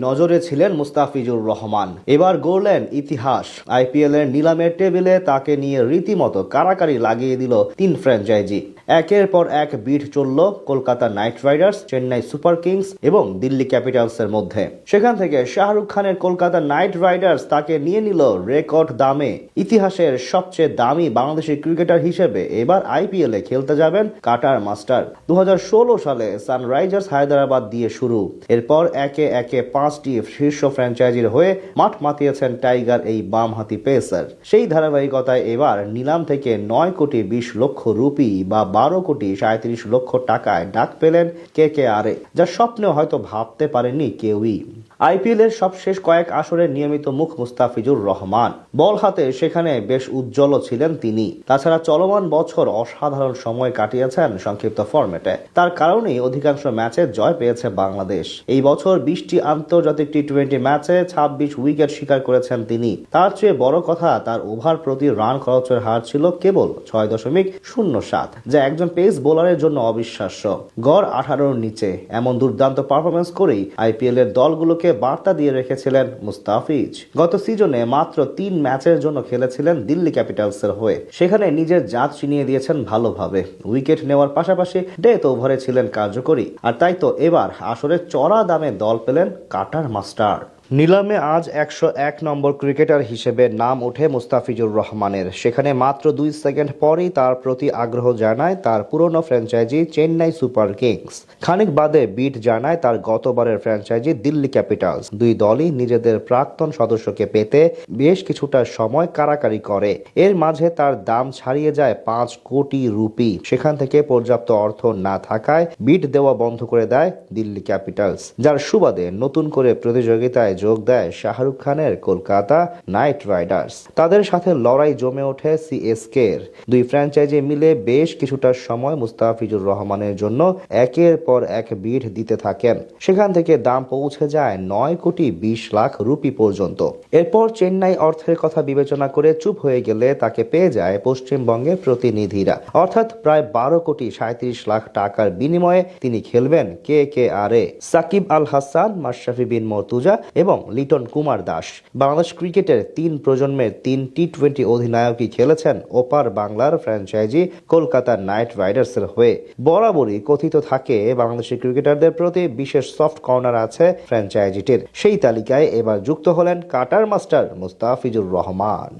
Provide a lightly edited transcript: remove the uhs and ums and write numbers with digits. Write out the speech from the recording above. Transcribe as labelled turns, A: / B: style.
A: নজরে ছিলেন মুস্তাফিজুর রহমান। এবার গড়লেন ইতিহাস। আইপিএল এর নিলামের টেবিলে তাকে নিয়ে রীতিমতো কারাকারি লাগিয়ে দিল তিন ফ্র্যাঞ্চাইজি। একের পর এক বিড চলল Kolkata Knight Riders, Chennai Super Kings এবং দিল্লি ক্যাপিটালস এর মধ্যে। সেখান থেকে শাহরুখ খানের কলকাতা নাইট রাইডার্স তাকে নিয়ে নিল রেকর্ড দামে। ইতিহাসের সবচেয়ে দামি বাংলাদেশি ক্রিকেটার হিসেবে এবার আইপিএল এ খেলতে যাবেন কাটার মাস্টার। 2016 সালে সানরাইজার্স হায়দ্রাবাদ দিয়ে শুরু। এরপর একে একে 5টি শীর্ষ ফ্র্যাঞ্চাইজির হয়ে মাঠ মাতিয়েছেন টাইগার এই বামহাতি পেসার। সেই ধারাবাহিকতায় এবার নিলাম থেকে 9 কোটি 20 লক্ষ রুপি বা 12 কোটি 37 লক্ষ টাকায় ডাক পেলেন কেকেআরে, যা স্বপ্নেও হয়তো ভাবতে পারেনি কেউই। আইপিএল এর সবশেষ কয়েক আসরের নিয়মিত মুখ মুস্তাফিজুর রহমান। বল হাতে সেখানে বেশ উজ্জ্বল ছিলেন তিনি। তাছাড়া চলমান বছর অসাধারণ সময় কাটিয়েছেন সংক্ষিপ্ত ফরম্যাটে। তার কারণেই অধিকাংশ ম্যাচে জয় পেয়েছে বাংলাদেশ। এই বছর 20টি আন্তর্জাতিক টি-20 ম্যাচে 26 উইকেট শিকার করেছেন তিনি। তার চেয়ে বড় কথা, তার ওভার প্রতি রান খরচের হার ছিল কেবল 6.07, যা একজন পেস বোলারের জন্য অবিশ্বাস্য। গড় 18-র নিচে। এমন দুর্দান্ত পারফরমেন্স করেই আইপিএল এর দলগুলোকে বার্তা দিয়ে রেখেছিলেন মুস্তাফিজ। গত সিজনে মাত্র 3 ম্যাচের জন্য খেলেছিলেন দিল্লি ক্যাপিটালসের হয়ে। সেখানে নিজের জাত চিনিয়ে দিয়েছেন ভালোভাবে। উইকেট নেওয়ার পাশাপাশি ডেথ ওভারে ছিলেন কার্যকরী। আর তাই তো এবার আসরে চড়া দামে দল পেলেন কাটার মাস্টার। নিলামে আজ 101 নম্বর ক্রিকেটার হিসেবে নাম ওঠে মুস্তাফিজুর রহমানের। সেখানে মাত্র 2 সেকেন্ড পরই তার প্রতি আগ্রহ জানায় তার পুরনো ফ্র্যাঞ্চাইজি চেন্নাই সুপার কিংস। খানিক বাদে বিট জানায় তার গতবারের ফ্র্যাঞ্চাইজি দিল্লি ক্যাপিটালস। দুই দলই নিজেদের প্রাক্তন সদস্যকে পেতে বেশ কিছুটা সময় কারাকারি করে। এর মাঝে তার দাম ছাড়িয়ে যায় 5 কোটি রুপি। সেখান থেকে পর্যাপ্ত অর্থ না থাকায় বিট দেওয়া বন্ধ করে দেয় দিল্লি ক্যাপিটালস, যার সুবাদে নতুন করে প্রতিযোগিতায় যোগ দেয় শাহরুখ খানের কলকাতা নাইট রাইডার্স। তাদের সাথে লড়াই জমে ওঠে সিএসকে এর। দুই ফ্র্যাঞ্চাইজি মিলে বেশ কিছুটা সময় মুস্তাফিজুর রহমানের জন্য একের পর এক বিড দিতে থাকেন। সেখান থেকে দাম পৌঁছে যায় 9 কোটি 20 লাখ রুপি পর্যন্ত। এরপর চেন্নাই অর্থের কথা বিবেচনা করে চুপ হয়ে গেলে তাকে পেয়ে যায় পশ্চিমবঙ্গের প্রতিনিধিরা। অর্থাৎ প্রায় 12 কোটি 37 লাখ টাকার বিনিময়ে তিনি খেলবেন কেকেআরে। সাকিব আল হাসান, মাশরাফি বিন মর্তুজা এবং লিটন কুমার দাস। বাংলাদেশ ক্রিকেটের 3 প্রজন্মের 3 টি-20 অধিনায়কই খেলেছেন ওপার বাংলার ফ্র্যাঞ্চাইজি কলকাতা নাইট রাইডার্সের হয়ে। বরাবরই কথিত থাকে বাংলাদেশি ক্রিকেটারদের প্রতি বিশেষ সফট কর্নার আছে ফ্র্যাঞ্চাইজিটির। সেই তালিকায় এবার যুক্ত হলেন কাটার মাস্টার মুস্তাফিজুর রহমান।